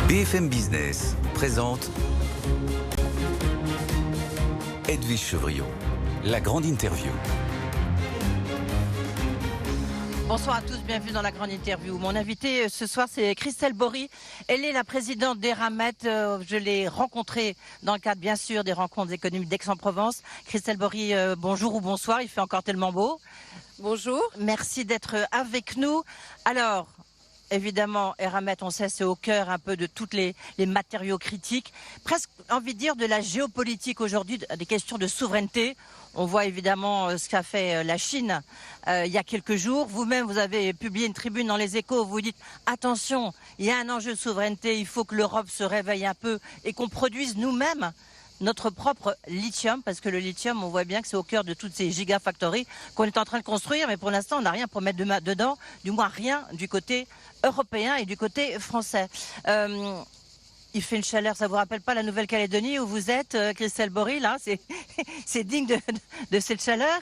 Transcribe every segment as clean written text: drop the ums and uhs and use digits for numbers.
BFM Business présente Edwige Chevrillon, la grande interview. Bonsoir à tous, bienvenue dans la grande interview. Mon invité ce soir, c'est Christelle Bory. Elle est la présidente d'Eramet. Je l'ai rencontrée dans le cadre, bien sûr, des rencontres économiques d'Aix-en-Provence. Christelle Bory, bonjour ou bonsoir, il fait encore tellement beau. Bonjour. Merci d'être avec nous. Alors, évidemment, Eramet, on sait, c'est au cœur un peu de toutes les matériaux critiques. Presque, envie de dire, de la géopolitique aujourd'hui, des questions de souveraineté. On voit évidemment ce qu'a fait la Chine il y a quelques jours. Vous-même, vous avez publié une tribune dans Les Échos où vous dites « Attention, il y a un enjeu de souveraineté, il faut que l'Europe se réveille un peu et qu'on produise nous-mêmes notre propre lithium », parce que le lithium, on voit bien que c'est au cœur de toutes ces gigafactories qu'on est en train de construire, mais pour l'instant, on n'a rien pour mettre dedans, du moins rien du côté européen et du côté français. Il fait une chaleur, ça vous rappelle pas la Nouvelle-Calédonie où vous êtes, Christelle Bory, là, c'est digne de cette chaleur.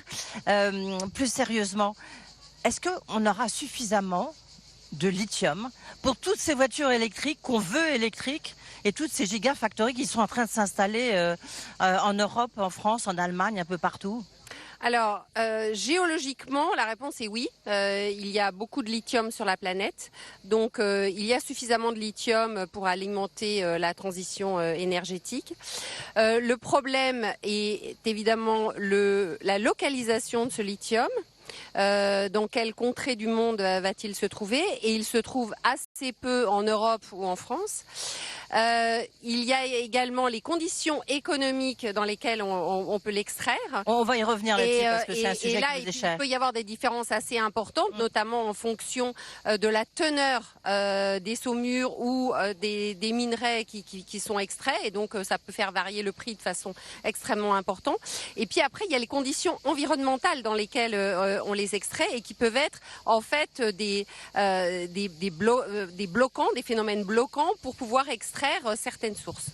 Plus sérieusement, est-ce qu'on aura suffisamment de lithium pour toutes ces voitures électriques qu'on veut électriques et toutes ces gigafactories qui sont en train de s'installer en Europe, en France, en Allemagne, un peu partout? Alors, géologiquement, la réponse est oui. Il y a beaucoup de lithium sur la planète. Donc, il y a suffisamment de lithium pour alimenter la transition énergétique. Le problème est évidemment la localisation de ce lithium. Dans quelle contrée du monde va-t-il se trouver? Et il se trouve assez peu en Europe ou en France. Il y a également les conditions économiques dans lesquelles on peut l'extraire. On va y revenir là-dessus parce que c'est un sujet qui nous est cher. Il peut y avoir des différences assez importantes, notamment en fonction de la teneur des saumures ou des minerais qui sont extraits. Et donc, ça peut faire varier le prix de façon extrêmement importante. Et puis après, il y a les conditions environnementales dans lesquelles on les extrait et qui peuvent être en fait des bloquants, des phénomènes bloquants pour pouvoir extraire certaines sources.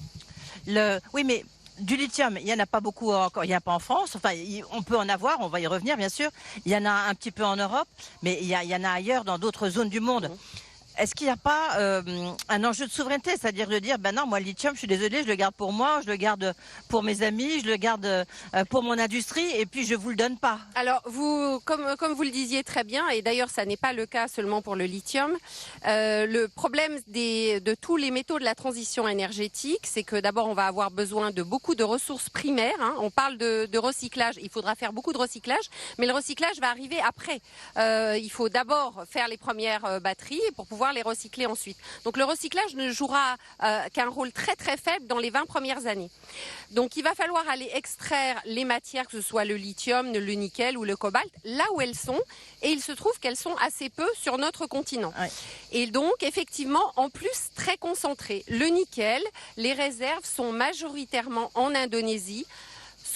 Oui, mais du lithium, il n'y en a pas beaucoup encore, il n'y en a pas en France, enfin on peut en avoir, on va y revenir bien sûr, il y en a un petit peu en Europe, mais il y en a ailleurs dans d'autres zones du monde. Est-ce qu'il n'y a pas un enjeu de souveraineté, c'est-à-dire de dire, ben non, moi le lithium, je suis désolée, je le garde pour moi, je le garde pour mes amis, je le garde pour mon industrie, et puis je vous le donne pas. Alors, comme vous le disiez très bien, et d'ailleurs ça n'est pas le cas seulement pour le lithium, le problème de tous les métaux de la transition énergétique, c'est que d'abord on va avoir besoin de beaucoup de ressources primaires. On parle de recyclage, il faudra faire beaucoup de recyclage, mais le recyclage va arriver après. Il faut d'abord faire les premières batteries pour pouvoir les recycler ensuite. Donc le recyclage ne jouera qu'un rôle très très faible dans les 20 premières années. Donc il va falloir aller extraire les matières, que ce soit le lithium, le nickel ou le cobalt, là où elles sont, et il se trouve qu'elles sont assez peu sur notre continent. Ouais. Et donc effectivement, en plus très concentrées. Le nickel, les réserves sont majoritairement en Indonésie.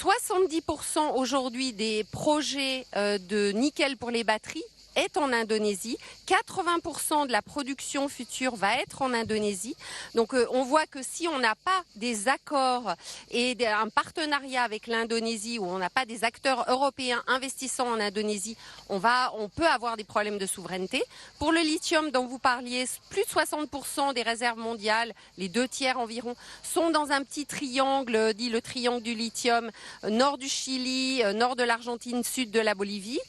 70% aujourd'hui des projets de nickel pour les batteries est en Indonésie. 80% de la production future va être en Indonésie. Donc on voit que si on n'a pas des accords et un partenariat avec l'Indonésie, ou on n'a pas des acteurs européens investissant en Indonésie, on peut avoir des problèmes de souveraineté. Pour le lithium dont vous parliez, plus de 60% des réserves mondiales, les 2/3 environ, sont dans un petit triangle, dit le triangle du lithium, nord du Chili, nord de l'Argentine, sud de la Bolivie.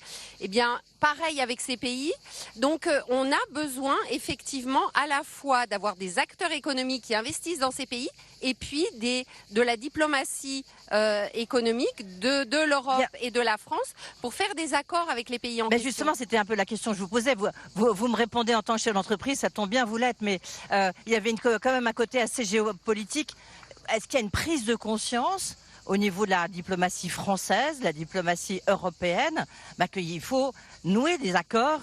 Eh bien, pareil avec ces pays. Donc, on a besoin effectivement à la fois d'avoir des acteurs économiques qui investissent dans ces pays et puis de la diplomatie économique de l'Europe et de la France pour faire des accords avec les pays en question. Justement, c'était un peu la question que je vous posais. Vous me répondez en tant que chef d'entreprise, ça tombe bien, vous l'êtes, mais il y avait quand même un côté assez géopolitique. Est-ce qu'il y a une prise de conscience au niveau de la diplomatie française, la diplomatie européenne, qu'il faut nouer des accords,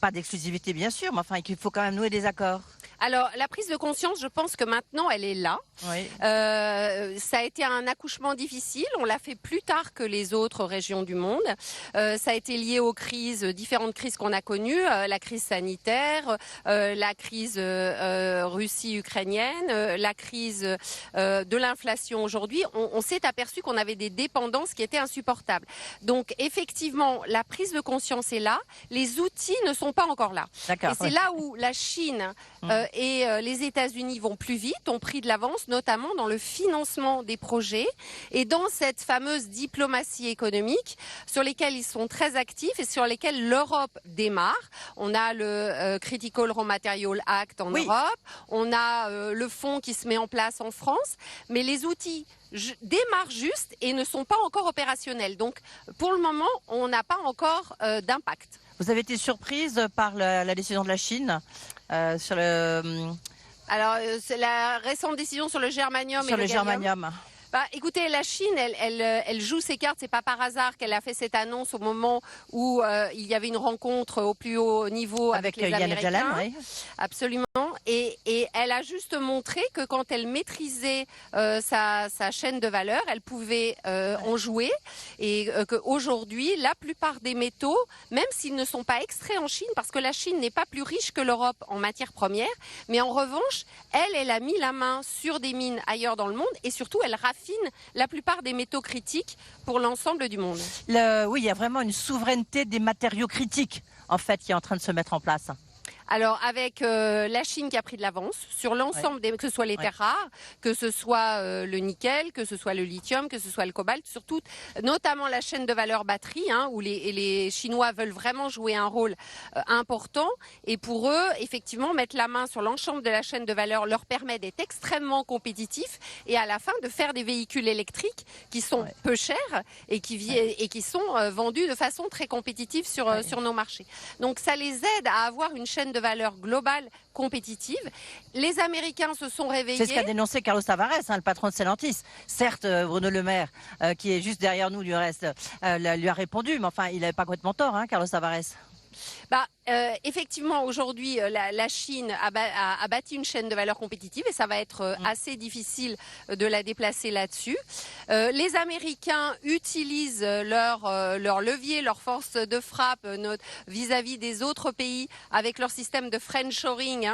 pas d'exclusivité bien sûr, mais enfin qu'il faut quand même nouer des accords? Alors, la prise de conscience, je pense que maintenant, elle est là. Oui. Ça a été un accouchement difficile. On l'a fait plus tard que les autres régions du monde. Ça a été lié aux crises, différentes crises qu'on a connues. La crise sanitaire, la crise Russie-ukrainienne, la crise de l'inflation aujourd'hui. On s'est aperçu qu'on avait des dépendances qui étaient insupportables. Donc, effectivement, la prise de conscience est là. Les outils ne sont pas encore là. Et c'est là où la Chine les États-Unis vont plus vite, ont pris de l'avance, notamment dans le financement des projets et dans cette fameuse diplomatie économique sur lesquelles ils sont très actifs et sur lesquelles l'Europe démarre. On a le Critical Raw Material Act en Europe, on a le fonds qui se met en place en France, mais les outils démarrent juste et ne sont pas encore opérationnels. Donc, pour le moment, on n'a pas encore d'impact. Vous avez été surprise par la décision de la Chine sur le... Alors, c'est la récente décision sur le germanium sur et le germanium. Bah, écoutez, la Chine, elle joue ses cartes. C'est pas par hasard qu'elle a fait cette annonce au moment où il y avait une rencontre au plus haut niveau avec les Américains. Yellen, oui. Absolument. Et elle a juste montré que quand elle maîtrisait sa chaîne de valeur, elle pouvait en jouer. Et qu'aujourd'hui, la plupart des métaux, même s'ils ne sont pas extraits en Chine, parce que la Chine n'est pas plus riche que l'Europe en matières premières, mais en revanche, elle a mis la main sur des mines ailleurs dans le monde et surtout, elle raffine la plupart des métaux critiques pour l'ensemble du monde. Oui, il y a vraiment une souveraineté des matériaux critiques, en fait, qui est en train de se mettre en place. Alors avec la Chine qui a pris de l'avance sur l'ensemble, que ce soit les terres rares, que ce soit le nickel, que ce soit le lithium, que ce soit le cobalt, surtout notamment la chaîne de valeur batterie, où les Chinois veulent vraiment jouer un rôle important. Et pour eux, effectivement, mettre la main sur l'ensemble de la chaîne de valeur leur permet d'être extrêmement compétitifs et à la fin de faire des véhicules électriques qui sont peu chers et qui sont vendus de façon très compétitive sur nos marchés. Donc ça les aide à avoir une chaîne de valeur globale compétitive. Les Américains se sont réveillés. C'est ce qu'a dénoncé Carlos Tavares, le patron de Stellantis. Certes, Bruno Le Maire, qui est juste derrière nous, lui a répondu, mais enfin, il n'avait pas complètement tort, Carlos Tavares. Effectivement, aujourd'hui, la Chine a bâti une chaîne de valeur compétitive et ça va être assez difficile de la déplacer là-dessus. Les Américains utilisent leur levier, leur force de frappe vis-à-vis des autres pays avec leur système de friendshoring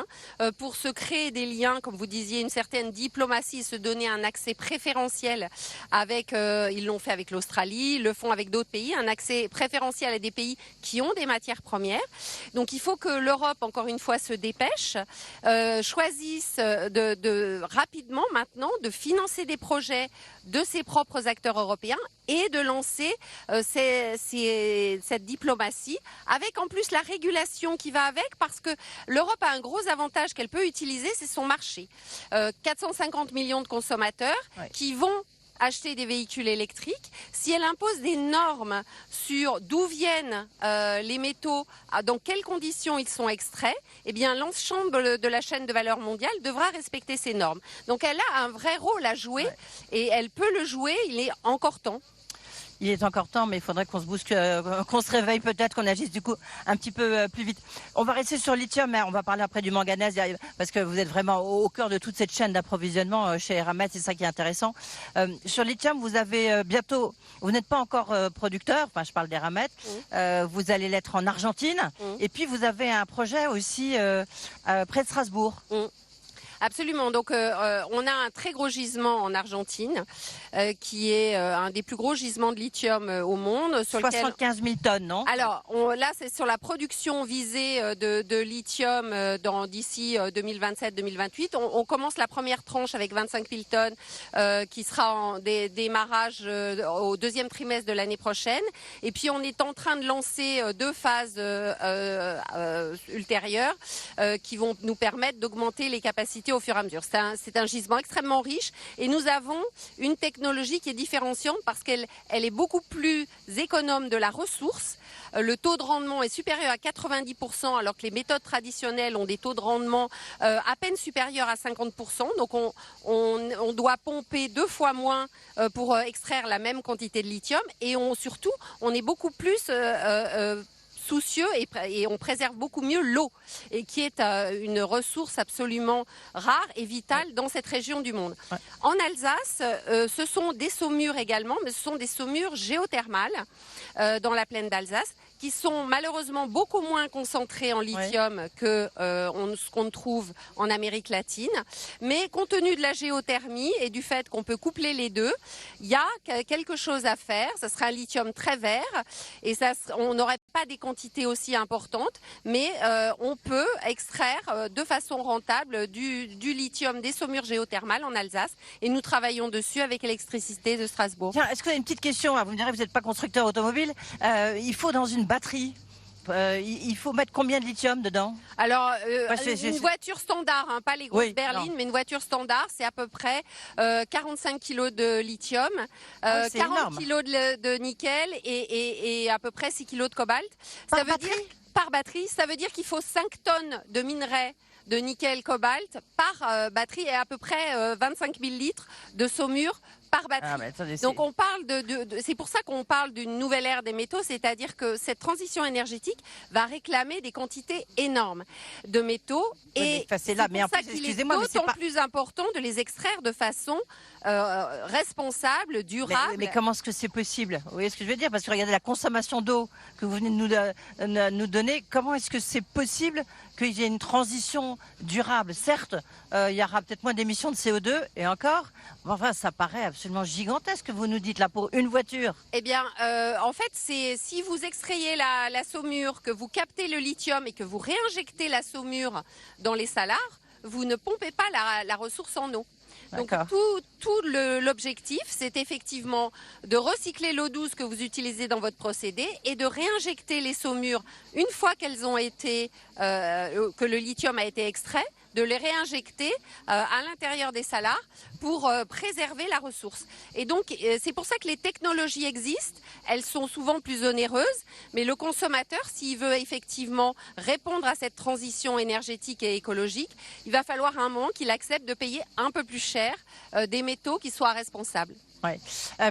pour se créer des liens, comme vous disiez, une certaine diplomatie, se donner un accès préférentiel avec, ils l'ont fait avec l'Australie, le font avec d'autres pays, un accès préférentiel à des pays qui ont des matières premières. Donc il faut que l'Europe, encore une fois, se dépêche, choisisse rapidement maintenant de financer des projets de ses propres acteurs européens et de lancer cette diplomatie avec en plus la régulation qui va avec, parce que l'Europe a un gros avantage qu'elle peut utiliser, c'est son marché. 450 millions de consommateurs qui vont acheter des véhicules électriques. Si elle impose des normes sur d'où viennent les métaux, dans quelles conditions ils sont extraits, eh bien l'ensemble de la chaîne de valeur mondiale devra respecter ces normes. Donc elle a un vrai rôle à jouer et elle peut le jouer, il est encore temps. Il est encore temps, mais il faudrait qu'on se bouscule, qu'on se réveille peut-être, qu'on agisse du coup un petit peu plus vite. On va rester sur le lithium, mais on va parler après du manganèse, parce que vous êtes vraiment au cœur de toute cette chaîne d'approvisionnement chez Eramet, c'est ça qui est intéressant. Sur le lithium, vous avez bientôt, vous n'êtes pas encore producteur, enfin je parle d'Eramet, vous allez l'être en Argentine, et puis vous avez un projet aussi près de Strasbourg. Absolument. Donc, on a un très gros gisement en Argentine, qui est un des plus gros gisements de lithium au monde. Sur 75 000 tonnes, non? Alors, là, c'est sur la production visée de lithium d'ici 2027-2028. On commence la première tranche avec 25 000 tonnes, qui sera en démarrage au deuxième trimestre de l'année prochaine. Et puis, on est en train de lancer deux phases ultérieures qui vont nous permettre d'augmenter les capacités au fur et à mesure. C'est un gisement extrêmement riche et nous avons une technologie qui est différenciante parce qu'elle est beaucoup plus économe de la ressource. Le taux de rendement est supérieur à 90%, alors que les méthodes traditionnelles ont des taux de rendement à peine supérieurs à 50%. Donc on doit pomper 2 fois moins pour extraire la même quantité de lithium et surtout on est beaucoup plus soucieux et on préserve beaucoup mieux l'eau, et qui est une ressource absolument rare et vitale dans cette région du monde. En Alsace, ce sont des saumures également, mais ce sont des saumures géothermales dans la plaine d'Alsace, qui sont malheureusement beaucoup moins concentrées en lithium que ce qu'on trouve en Amérique latine. Mais compte tenu de la géothermie et du fait qu'on peut coupler les deux, il y a quelque chose à faire. Ça sera un lithium très vert et on n'aurait pas des conséquences quantité aussi importante, mais on peut extraire de façon rentable du lithium des saumures géothermales en Alsace et nous travaillons dessus avec Électricité de Strasbourg. Tiens, est-ce que vous avez une petite question? Vous me direz, vous n'êtes pas constructeur automobile. Il faut dans une batterie, il faut mettre combien de lithium dedans? Alors, Ouais, une voiture standard, hein, pas les grosses Oui, berlines, non. mais une voiture standard, c'est à peu près 45 kg de lithium, c'est 40 énorme. kg de nickel et à peu près 6 kg de cobalt. Par Ça veut batterie? dire, par batterie, ça veut dire qu'il faut 5 tonnes de minerais de nickel cobalt par batterie et à peu près 25 000 litres de saumure par batterie. Ah, mais attendez, Donc on parle c'est pour ça qu'on parle d'une nouvelle ère des métaux, c'est-à-dire que cette transition énergétique va réclamer des quantités énormes de métaux et c'est là, mais en pour ça plus, qu'il est excusez-moi, mais c'est d'autant pas. plus important de les extraire de façon responsable, durable. Mais comment est-ce que c'est possible? Vous voyez ce que je veux dire? Parce que regardez la consommation d'eau que vous venez de nous donner. Comment est-ce que c'est possible qu'il y ait une transition durable? Certes, il y aura peut-être moins d'émissions de CO2 et encore. Enfin, ça paraît absolument gigantesque ce que vous nous dites là pour une voiture. Eh bien, en fait, c'est si vous extrayez la saumure, que vous captez le lithium et que vous réinjectez la saumure dans les salars, vous ne pompez pas la ressource en eau. Donc tout l'objectif, c'est effectivement de recycler l'eau douce que vous utilisez dans votre procédé et de réinjecter les saumures une fois qu'elles ont été, que le lithium a été extrait, de les réinjecter à l'intérieur des salars pour préserver la ressource. Et donc, c'est pour ça que les technologies existent. Elles sont souvent plus onéreuses, mais le consommateur, s'il veut effectivement répondre à cette transition énergétique et écologique, il va falloir à un moment qu'il accepte de payer un peu plus cher des métaux qui soient responsables. Ouais.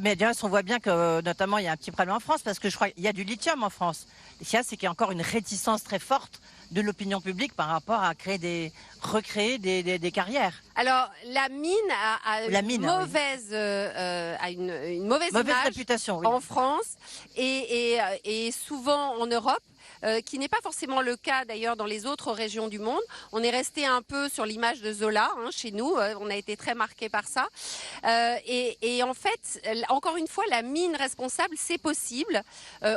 Mais d'ailleurs, on voit bien que notamment il y a un petit problème en France parce que je crois qu'il y a du lithium en France. Ce qu'il y a, c'est qu'il y a encore une réticence très forte de l'opinion publique par rapport à recréer des carrières. Alors la mine a une mauvaise image réputation en France et souvent en Europe. Qui n'est pas forcément le cas d'ailleurs dans les autres régions du monde. On est resté un peu sur l'image de Zola chez nous, on a été très marqué par ça. Et en fait, encore une fois, la mine responsable, c'est possible.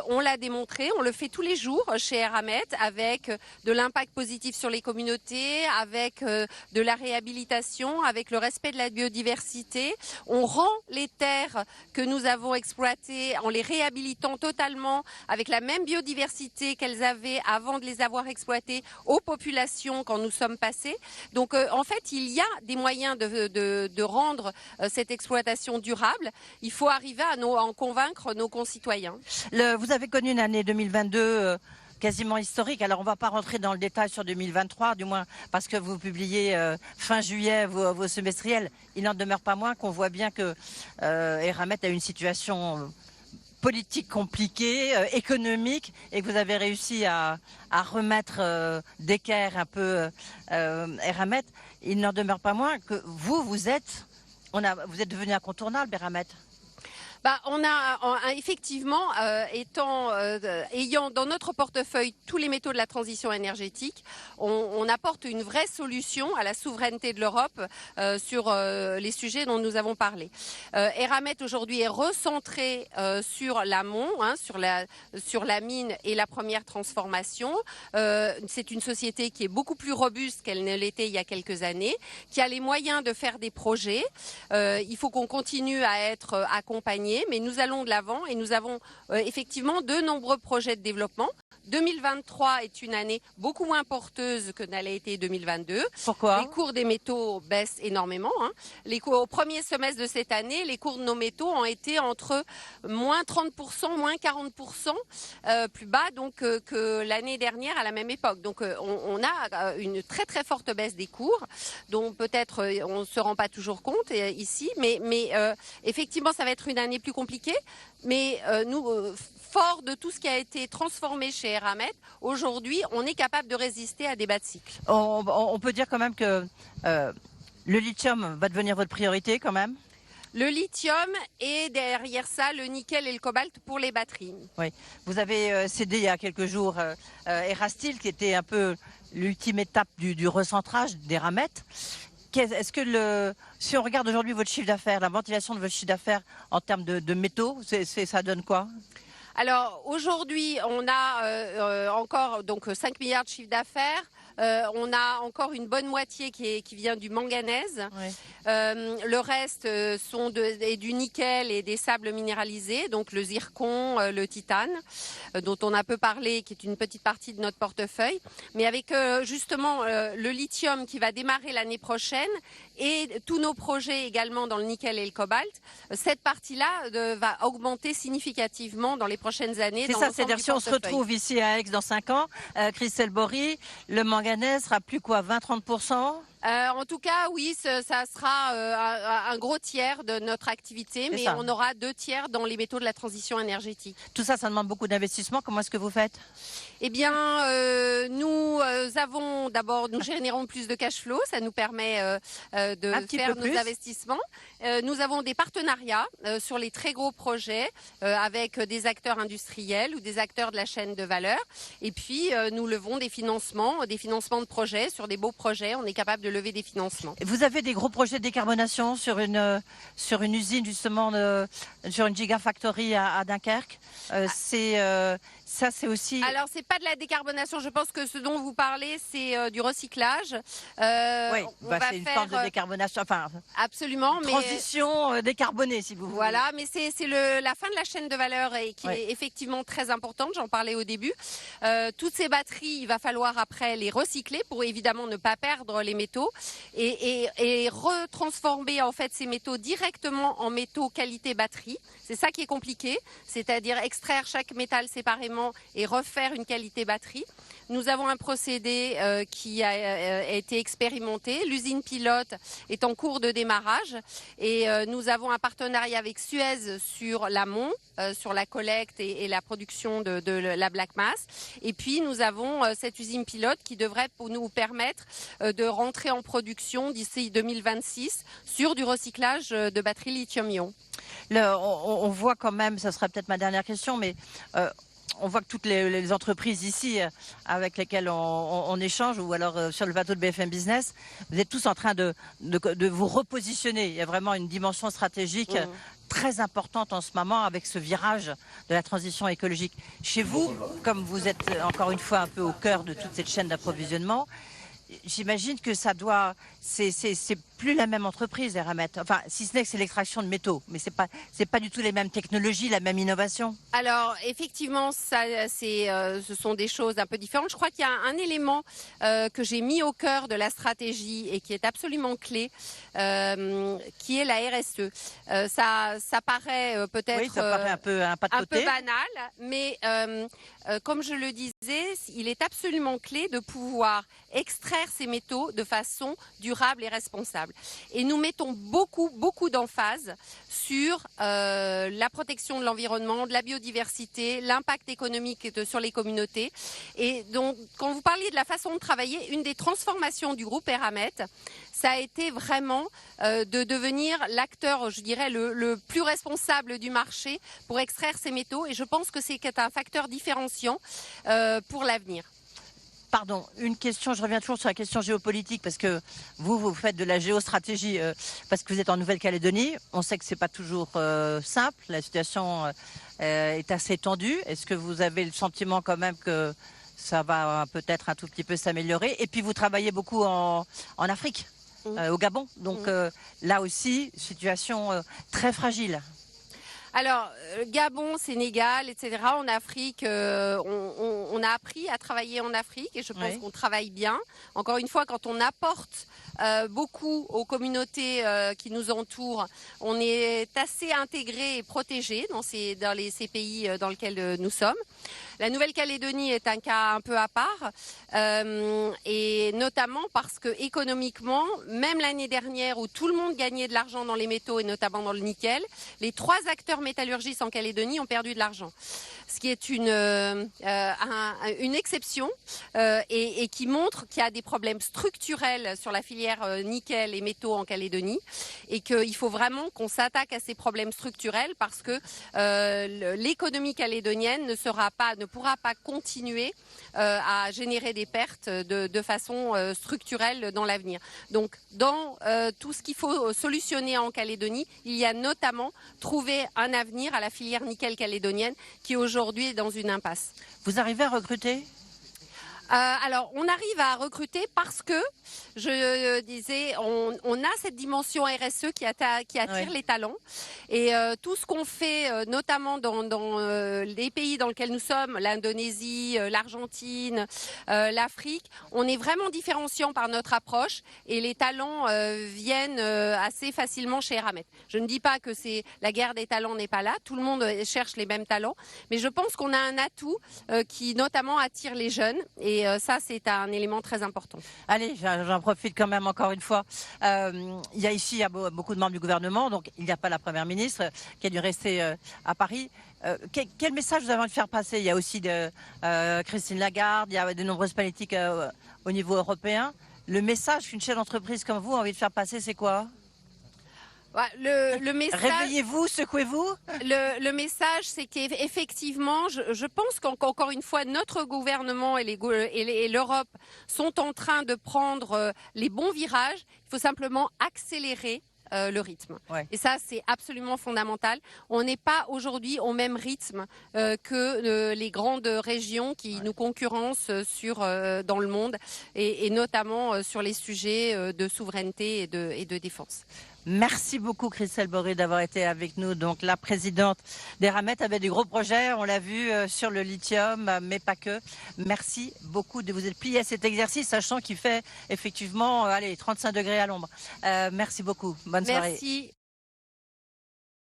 On l'a démontré, on le fait tous les jours chez Eramet avec de l'impact positif sur les communautés, avec de la réhabilitation, avec le respect de la biodiversité. On rend les terres que nous avons exploitées en les réhabilitant totalement avec la même biodiversité qu'elles avaient avant de les avoir exploitées aux populations quand nous sommes passés. Donc en fait, il y a des moyens de rendre cette exploitation durable. Il faut arriver à en convaincre nos concitoyens. Vous avez connu une année 2022 quasiment historique. Alors, on ne va pas rentrer dans le détail sur 2023, du moins parce que vous publiez fin juillet vos semestriels. Il n'en demeure pas moins qu'on voit bien que Eramet a une situation politique compliquée, économique, et que vous avez réussi à remettre d'équerre un peu Eramet. Il n'en demeure pas moins que vous êtes devenu incontournable, Eramet. On a effectivement, ayant dans notre portefeuille tous les métaux de la transition énergétique, on apporte une vraie solution à la souveraineté de l'Europe sur les sujets dont nous avons parlé. Eramet aujourd'hui est recentré sur l'amont, sur la mine et la première transformation. C'est une société qui est beaucoup plus robuste qu'elle ne l'était il y a quelques années, qui a les moyens de faire des projets. Il faut qu'on continue à être accompagné. Mais nous allons de l'avant et nous avons effectivement de nombreux projets de développement. 2023 est une année beaucoup moins porteuse que n'allait été 2022. Pourquoi ? Les cours des métaux baissent énormément. Au premier semestre de cette année, les cours de nos métaux ont été entre moins 30%, moins 40% plus bas donc, que l'année dernière à la même époque. Donc on a une très très forte baisse des cours dont peut-être on ne se rend pas toujours compte ici. Mais effectivement, ça va être une année plus compliquée. Mais nous... fort de tout ce qui a été transformé chez Eramet, aujourd'hui, on est capable de résister à des bas de cycle. On peut dire quand même que le lithium va devenir votre priorité quand même ? Le lithium et derrière ça, le nickel et le cobalt pour les batteries. Oui. Vous avez cédé il y a quelques jours Erasteel, qui était un peu l'ultime étape du recentrage d'Eramet. Est-ce que si on regarde aujourd'hui votre chiffre d'affaires, la ventilation de votre chiffre d'affaires en termes de métaux, ça donne quoi ? Alors aujourd'hui, on a encore donc 5 milliards de chiffre d'affaires. On a encore une bonne moitié qui vient du manganèse. Oui. Le reste est du nickel et des sables minéralisés, donc le zircon, le titane, dont on a peu parlé, qui est une petite partie de notre portefeuille. Mais avec justement le lithium qui va démarrer l'année prochaine et tous nos projets également dans le nickel et le cobalt, cette partie-là va augmenter significativement dans les prochaines années. C'est ça, c'est-à-dire si on se retrouve ici à Aix dans 5 ans, Christelle Bory, le manganèse sera plus quoi, 20-30%? En tout cas, oui, ça sera un gros tiers de notre activité, mais on aura 2 tiers dans les métaux de la transition énergétique. Tout ça, ça demande beaucoup d'investissement. Comment est-ce que vous faites? Eh bien, nous avons d'abord, nous générons plus de cash flow, ça nous permet de faire nos investissements. Nous avons des partenariats sur les très gros projets avec des acteurs industriels ou des acteurs de la chaîne de valeur. Et puis, nous levons des financements de projets sur des beaux projets. On est capable de lever des financements. Vous avez des gros projets de décarbonation sur une usine justement, sur une gigafactory à Dunkerque. Ça, c'est aussi... Alors, c'est pas de la décarbonation. Je pense que ce dont vous parlez, c'est du recyclage. Oui, c'est une forme de décarbonation. Enfin, absolument. Transition décarbonée, si vous voulez. Voilà, mais c'est la fin de la chaîne de valeur et qui est effectivement très importante. J'en parlais au début. Toutes ces batteries, il va falloir après les recycler pour évidemment ne pas perdre les métaux et retransformer en fait ces métaux directement en métaux qualité batterie. C'est ça qui est compliqué, c'est-à-dire extraire chaque métal séparément et refaire une qualité batterie. Nous avons un procédé qui a été expérimenté. L'usine pilote est en cours de démarrage et nous avons un partenariat avec Suez sur l'amont, sur la collecte et la production de la black mass. Et puis nous avons cette usine pilote qui devrait nous permettre de rentrer en production d'ici 2026 sur du recyclage de batteries lithium-ion. On voit quand même, ça sera peut-être ma dernière question, mais on voit que toutes les entreprises ici avec lesquelles on échange, ou alors sur le plateau de BFM Business, vous êtes tous en train de vous repositionner. Il y a vraiment une dimension stratégique très importante en ce moment avec ce virage de la transition écologique. Chez vous, comme vous êtes encore une fois un peu au cœur de toute cette chaîne d'approvisionnement, j'imagine que ça doit... C'est plus la même entreprise, Eramet. Enfin, si ce n'est que c'est l'extraction de métaux, mais c'est pas du tout les mêmes technologies, la même innovation. Alors, effectivement, ce sont des choses un peu différentes. Je crois qu'il y a un élément que j'ai mis au cœur de la stratégie et qui est absolument clé, qui est la RSE. Ça paraît peut-être un peu banal, mais comme je le disais, il est absolument clé de pouvoir extraire ces métaux de façon durable et responsable. Et nous mettons beaucoup d'emphase sur la protection de l'environnement, de la biodiversité, l'impact économique sur les communautés. Et donc, quand vous parliez de la façon de travailler, une des transformations du groupe Eramet, ça a été vraiment de devenir l'acteur, je dirais, le plus responsable du marché pour extraire ces métaux. Et je pense que c'est un facteur différenciant pour l'avenir. Pardon, une question, je reviens toujours sur la question géopolitique, parce que vous faites de la géostratégie, parce que vous êtes en Nouvelle-Calédonie. On sait que c'est pas toujours simple, la situation est assez tendue. Est-ce que vous avez le sentiment quand même que ça va peut-être un tout petit peu s'améliorer? Et puis vous travaillez beaucoup en Afrique, au Gabon. Donc là aussi, situation très fragile. Alors, Gabon, Sénégal, etc. En Afrique, on a appris à travailler en Afrique et je pense qu'on travaille bien. Encore une fois, quand on apporte beaucoup aux communautés qui nous entourent, on est assez intégré et protégé dans ces pays dans lesquels nous sommes. La Nouvelle-Calédonie est un cas un peu à part, et notamment parce que économiquement, même l'année dernière où tout le monde gagnait de l'argent dans les métaux et notamment dans le nickel, les 3 acteurs métallurgistes en Calédonie ont perdu de l'argent. Ce qui est une exception et qui montre qu'il y a des problèmes structurels sur la filière nickel et métaux en Calédonie et qu'il faut vraiment qu'on s'attaque à ces problèmes structurels parce que l'économie calédonienne ne ne pourra pas continuer à générer des pertes de façon structurelle dans l'avenir. Donc, dans tout ce qu'il faut solutionner en Calédonie, il y a notamment trouver un avenir à la filière nickel calédonienne qui aujourd'hui est dans une impasse. Vous arrivez à recruter ? Alors, on arrive à recruter parce que, je disais, on a cette dimension RSE qui attire les talents. Et tout ce qu'on fait, notamment dans les pays dans lesquels nous sommes, l'Indonésie, l'Argentine, l'Afrique, on est vraiment différenciant par notre approche et les talents viennent assez facilement chez Eramet. Je ne dis pas que la guerre des talents n'est pas là, tout le monde cherche les mêmes talents, mais je pense qu'on a un atout qui notamment attire les jeunes. Et ça, c'est un élément très important. Allez, j'en profite quand même encore une fois. Il y a beaucoup de membres du gouvernement, donc il n'y a pas la Première ministre qui a dû rester à Paris. Quel message vous avez envie de faire passer? Il y a aussi Christine Lagarde, il y a de nombreuses politiques au niveau européen. Le message qu'une chef d'entreprise comme vous a envie de faire passer, c'est quoi? Le message, réveillez-vous, secouez-vous. Le message, c'est qu'effectivement, je pense qu'encore une fois, notre gouvernement et l'Europe sont en train de prendre les bons virages. Il faut simplement accélérer le rythme. Ouais. Et ça, c'est absolument fondamental. On n'est pas aujourd'hui au même rythme que les grandes régions qui nous concurrencent dans le monde et notamment sur les sujets de souveraineté et de défense. Merci beaucoup Christelle Boré d'avoir été avec nous. Donc la présidente d'Eramet avait des gros projets, on l'a vu sur le lithium, mais pas que. Merci beaucoup de vous être plié à cet exercice, sachant qu'il fait effectivement 35 degrés à l'ombre. Merci beaucoup. Bonne soirée. Merci.